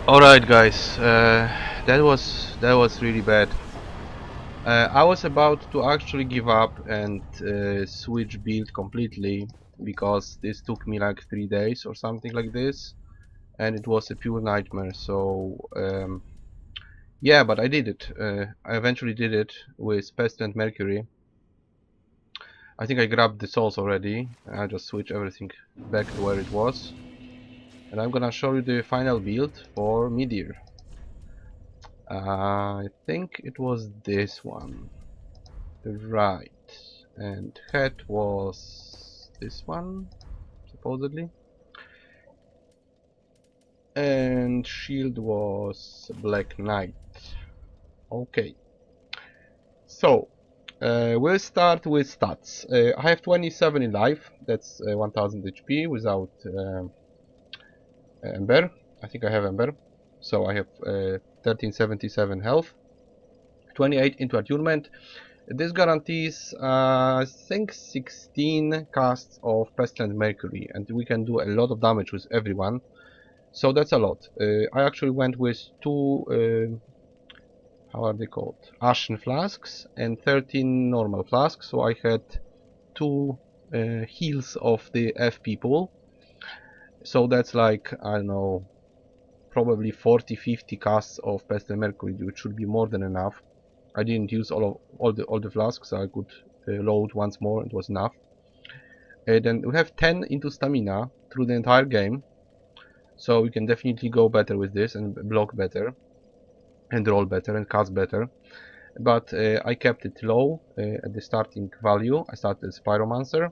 Alright guys, that was really bad. I was about to actually give up and switch build completely because this took me like 3 days or something like this, and it was a pure nightmare. So yeah, but I did it. I eventually did it with Pestilent Mercury. I think I grabbed the souls already. I just switch everything back to where it was, and I'm gonna show you the final build for Midir. I think it was this one. Right. And head was this one, supposedly. And shield was Black Knight. Okay. So, we'll start with stats. I have 27 in life. That's 1000 HP without Ember. I think I have Ember. So I have 1377 health. 28 into attunement. This guarantees, I think, 16 casts of Pestilent Mercury, and we can do a lot of damage with everyone. So that's a lot. I actually went with two, how are they called? Ashen flasks and 13 normal flasks. So I had two heals of the FP pool. So that's like, I don't know, probably 40-50 casts of Pestilent Mercury, which should be more than enough. I didn't use all the flasks, so I could load once more. It was enough. Then we have 10 into stamina through the entire game, so we can definitely go better with this and block better and roll better and cast better. But I kept it low at the starting value. I started as Pyromancer.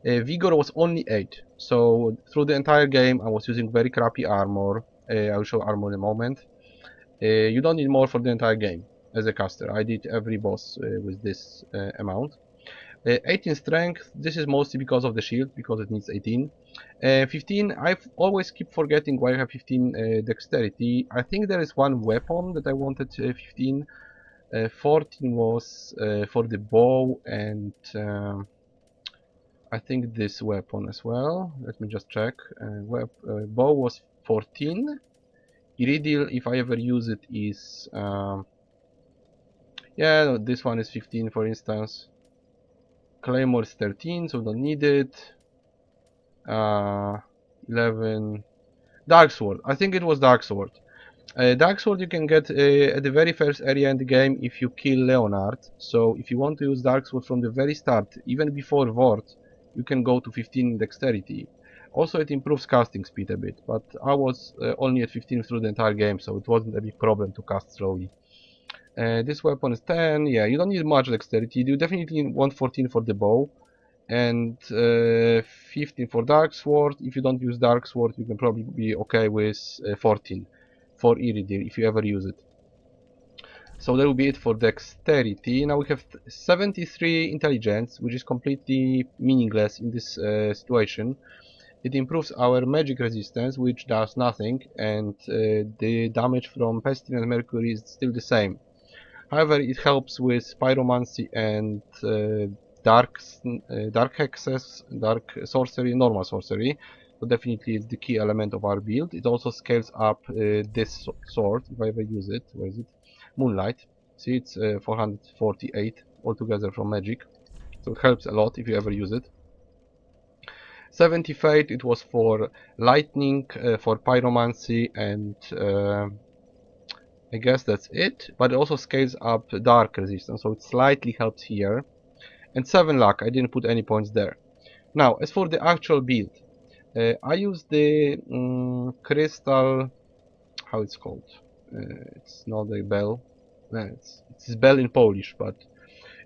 Vigor was only 8, so through the entire game I was using very crappy armor. I will show armor in a moment. You don't need more for the entire game as a caster. I did every boss with this amount. 18 strength, this is mostly because of the shield, because it needs 18. 15, I always keep forgetting why I have 15 dexterity. I think there is one weapon that I wanted 15. 14 was for the bow, and I think this weapon as well. Let me just check. Bow was 14. Iridial, if I ever use it, is yeah, no, this one is 15 for instance. Claymore is 13, so don't need it. 11. Dark Sword. I think it was Dark Sword. Dark Sword you can get at the very first area in the game if you kill Leonard. So if you want to use Dark Sword from the very start, even before Ward, you can go to 15 dexterity. Also it improves casting speed a bit, but I was only at 15 through the entire game, so it wasn't a big problem to cast slowly. This weapon is 10, yeah, you don't need much dexterity, you definitely want 14 for the bow, and 15 for Dark Sword. If you don't use Dark Sword, you can probably be okay with 14 for Iridir, if you ever use it. So that will be it for dexterity. Now we have 73 intelligence, which is completely meaningless in this situation. It improves our magic resistance, which does nothing, and the damage from Pestilent Mercury is still the same. However, it helps with pyromancy and dark hexes, dark sorcery, normal sorcery. So definitely it's the key element of our build. It also scales up this sword, if I ever use it. Where is it? Moonlight. See, it's 448 altogether from magic. So it helps a lot if you ever use it. 70 Fate, it was for lightning, for pyromancy, and I guess that's it. But it also scales up dark resistance, so it slightly helps here. And 7 luck, I didn't put any points there. Now, as for the actual build, I use the crystal, how it's called? It's not a bell. It's bell in Polish, but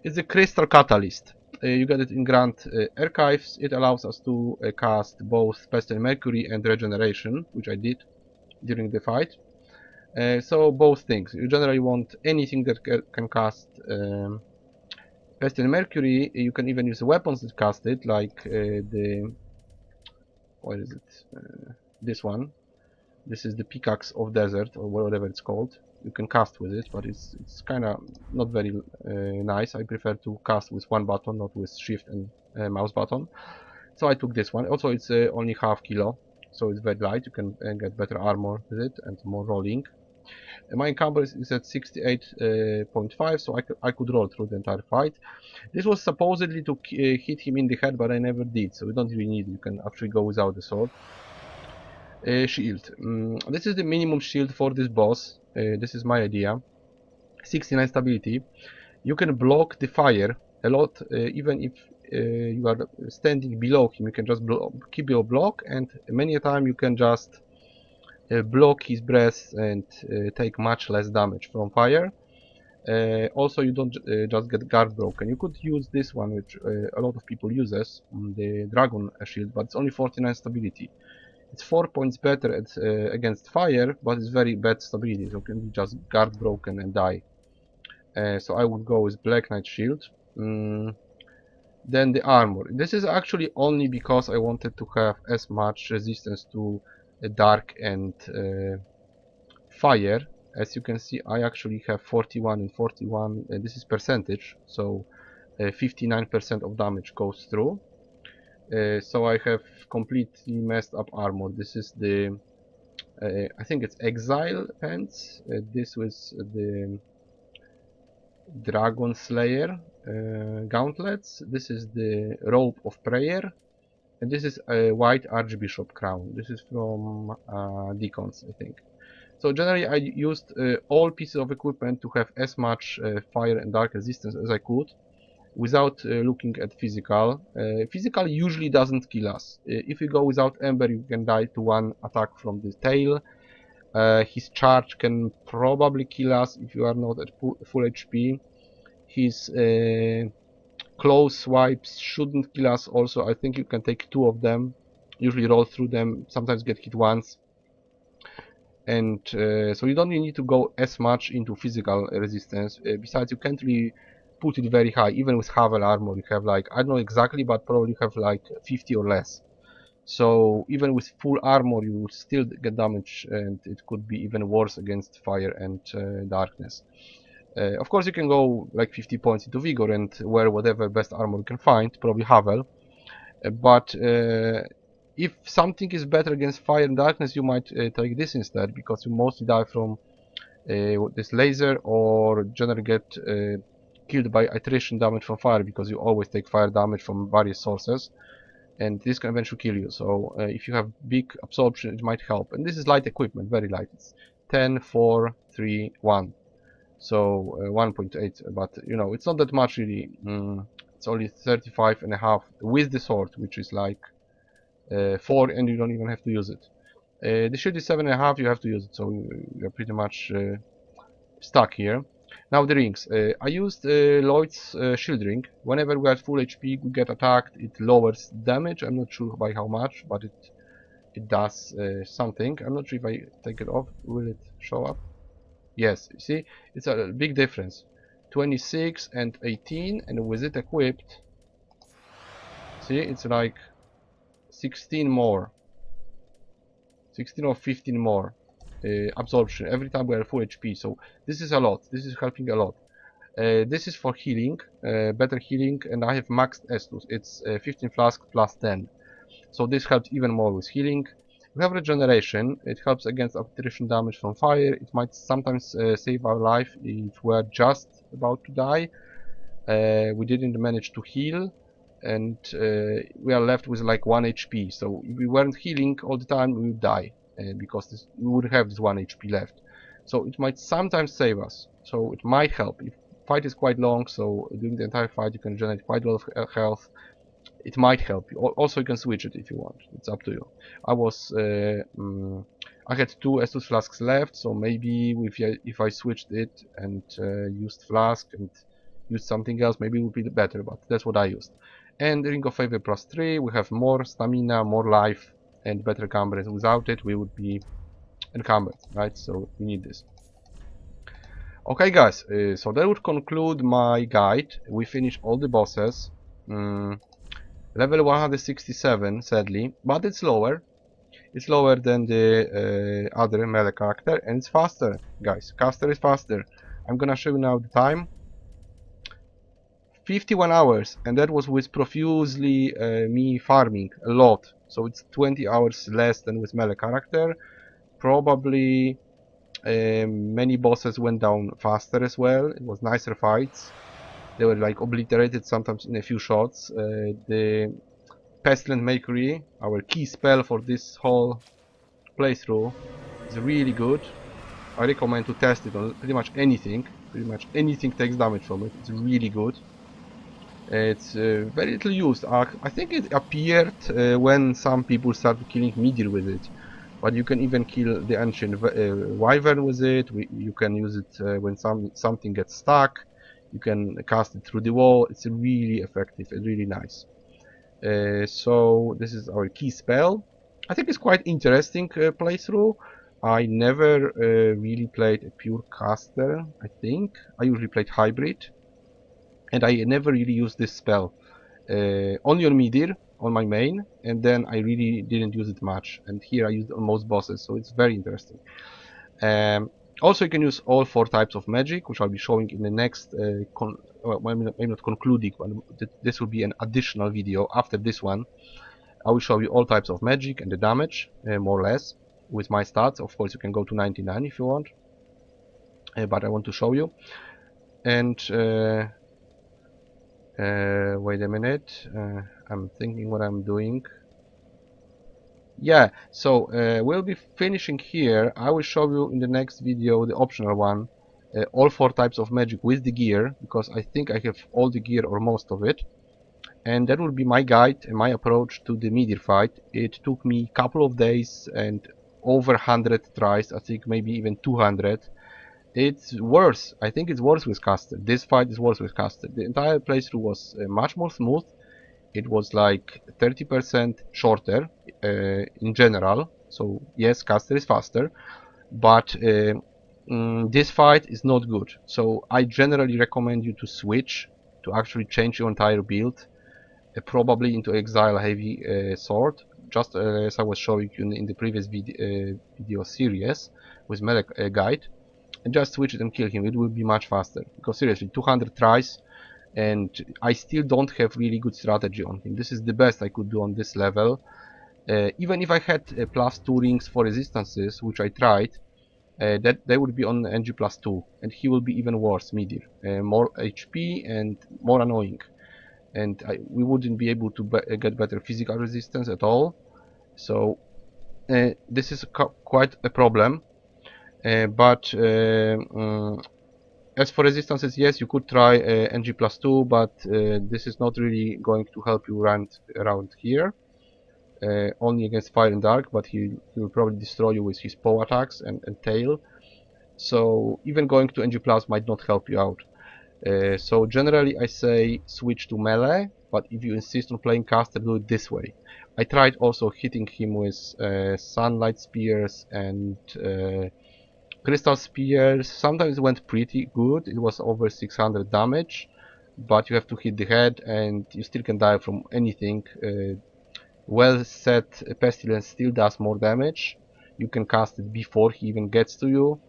it's a crystal catalyst. You get it in Grand Archives. It allows us to cast both Pestilent Mercury and Regeneration, which I did during the fight. So both things. You generally want anything that can cast Pestilent Mercury. You can even use weapons that cast it, like the... what is it? This one. This is the Pickaxe of Desert, or whatever it's called. You can cast with it, but it's kind of not very nice. I prefer to cast with one button, not with shift and mouse button. So I took this one. Also, it's only half kilo, so it's very light. You can get better armor with it and more rolling. My encumbrance is at 68.5, so I could roll through the entire fight. This was supposedly to hit him in the head, but I never did, so you don't really need it. You can actually go without the sword. Shield. This is the minimum shield for this boss. This is my idea. 69 stability. You can block the fire a lot, even if you are standing below him. You can just keep your block, and many a time you can just block his breath and take much less damage from fire. Also, you don't just get guard broken. You could use this one, which a lot of people uses, the dragon shield, but it's only 49 stability. It's 4 points better at, against fire, but it's very bad stability, so you can be just guard broken and die. So I would go with Black Knight shield. Then the armor. This is actually only because I wanted to have as much resistance to dark and fire. As you can see, I actually have 41 and 41. This is percentage, so 59% of damage goes through. So I have completely messed up armor. This is the I think it's Exile pants. This was the Dragon Slayer gauntlets. This is the Robe of Prayer, and this is a White Archbishop crown. This is from Deacons, I think. So generally I used all pieces of equipment to have as much fire and dark resistance as I could, without looking at physical. Physical usually doesn't kill us. If you go without Ember, you can die to one attack from the tail. His charge can probably kill us if you are not at full HP. His close swipes shouldn't kill us also. I think you can take 2 of them, usually roll through them, sometimes get hit once. And so you don't really need to go as much into physical resistance. Besides, you can't really put it very high. Even with Havel armor, you have like, I don't know exactly, but probably you have like 50 or less. So even with full armor, you will still get damage, and it could be even worse against fire and darkness. Of course, you can go like 50 points into vigor and wear whatever best armor you can find, probably Havel. But if something is better against fire and darkness, you might take this instead, because you mostly die from this laser, or generally get killed by attrition damage from fire, because you always take fire damage from various sources, and this can eventually kill you. So if you have big absorption, it might help. And this is light equipment, very light. It's 10, 4, 3, 1. So 1.8, but you know, it's not that much really. It's only 35.5 with the sword, which is like 4, and you don't even have to use it. The shield is 7.5, you have to use it, so you're pretty much stuck here. Now the rings. I used Lloyd's shield ring. Whenever we are at full HP, we get attacked, it lowers damage. I'm not sure by how much, but it does something. I'm not sure if I take it off, will it show up? Yes, you see, it's a big difference. 26 and 18, and with it equipped, see, it's like 16 more. 16 or 15 more absorption every time we are full HP. So this is a lot. This is helping a lot. This is for healing, better healing, and I have maxed Estus. It's 15 flask plus 10. So this helps even more with healing. We have regeneration. It helps against attrition damage from fire. It might sometimes save our life if we're just about to die. We didn't manage to heal, and we are left with like 1 HP. So if we weren't healing all the time, we would die, because we would have this 1 HP left. So it might sometimes save us. So it might help. If fight is quite long, so during the entire fight you can generate quite a lot of health. It might help you. Also, you can switch it if you want. It's up to you. I had 2 Estus flasks left, so maybe if I switched it and used flask and used something else, maybe it would be better, but that's what I used. And Ring of Favor plus 3, we have more stamina, more life, and better encumbrance. Without it, we would be encumbered, right? So we need this. Okay, guys, so that would conclude my guide. We finished all the bosses. Level 167, sadly, but it's lower. It's lower than the other melee character, and it's faster, guys. Caster is faster. I'm gonna show you now the time. 51 hours, and that was with profusely me farming a lot. so it's 20 hours less than with melee character. Probably many bosses went down faster as well. It was nicer fights. They were like obliterated sometimes in a few shots. The Pestilent Mercury, our key spell for this whole playthrough, is really good. I recommend to test it on pretty much anything. Pretty much anything takes damage from it. It's really good. It's very little used. I think it appeared when some people started killing Midir with it. But you can even kill the ancient wyvern with it. You can use it when something gets stuck. You can cast it through the wall. It's really effective and really nice. So this is our key spell. I think it's quite interesting playthrough. I never really played a pure caster, I think. I usually played hybrid. And I never really used this spell. Only on Midir, on my main, and then I really didn't use it much. And here I used it on most bosses, so it's very interesting. Also, you can use all 4 types of magic, which I'll be showing in the next, well, maybe not concluding, but this will be an additional video after this one. I will show you all types of magic and the damage, more or less, with my stats. Of course, you can go to 99 if you want, but I want to show you. And wait a minute, I'm thinking what I'm doing. Yeah, so we'll be finishing here. I will show you in the next video, the optional one, all 4 types of magic with the gear, because I think I have all the gear or most of it. And that will be my guide and my approach to the Midir fight. It took me a couple of days and over 100 tries, I think maybe even 200. It's worse. I think it's worse with caster. This fight is worse with caster. The entire playthrough was much more smooth. It was like 30% shorter in general. So yes, caster is faster, but this fight is not good. So I generally recommend you to switch, to actually change your entire build, probably into exile heavy sword, just as I was showing you in the previous video series with melee guide, and just switch it and kill him. It will be much faster, because seriously, 200 tries and I still don't have really good strategy on him. This is the best I could do on this level. Even if I had +2 rings for resistances, which I tried, that they would be on NG +2, and he will be even worse, Midir. More HP and more annoying, and we wouldn't be able to get better physical resistance at all. So this is quite a problem. But as for resistances, yes, you could try NG +2, but this is not really going to help you around here. Only against fire and dark, but he will probably destroy you with his paw attacks and tail. So even going to NG plus might not help you out. So generally I say switch to melee, but if you insist on playing caster, do it this way. I tried also hitting him with sunlight spears and crystal spears. Sometimes it went pretty good. It was over 600 damage, but you have to hit the head and you still can die from anything. Well set Pestilence still does more damage. You can cast it before he even gets to you.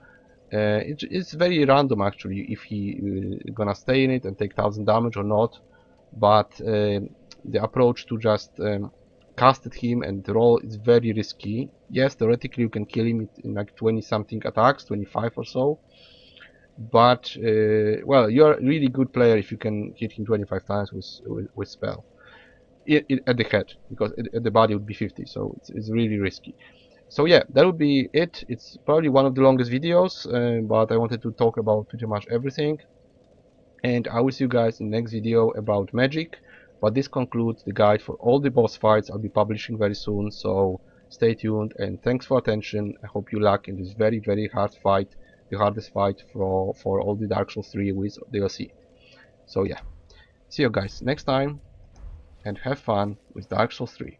It's very random actually if he gonna stay in it and take 1000 damage or not, but the approach to just cast at him and roll is very risky. Yes, theoretically you can kill him in like 20 something attacks, 25 or so, but well, you're a really good player if you can hit him 25 times with spell at the head, because at the body would be 50, so it's really risky. So yeah, that would be it. It's probably one of the longest videos, but I wanted to talk about pretty much everything, and I will see you guys in the next video about magic. But this concludes the guide for all the boss fights I'll be publishing very soon, so stay tuned and thanks for attention. I hope you luck in this very hard fight, the hardest fight for all the Dark Souls 3 with DLC. So yeah, see you guys next time and have fun with Dark Souls 3.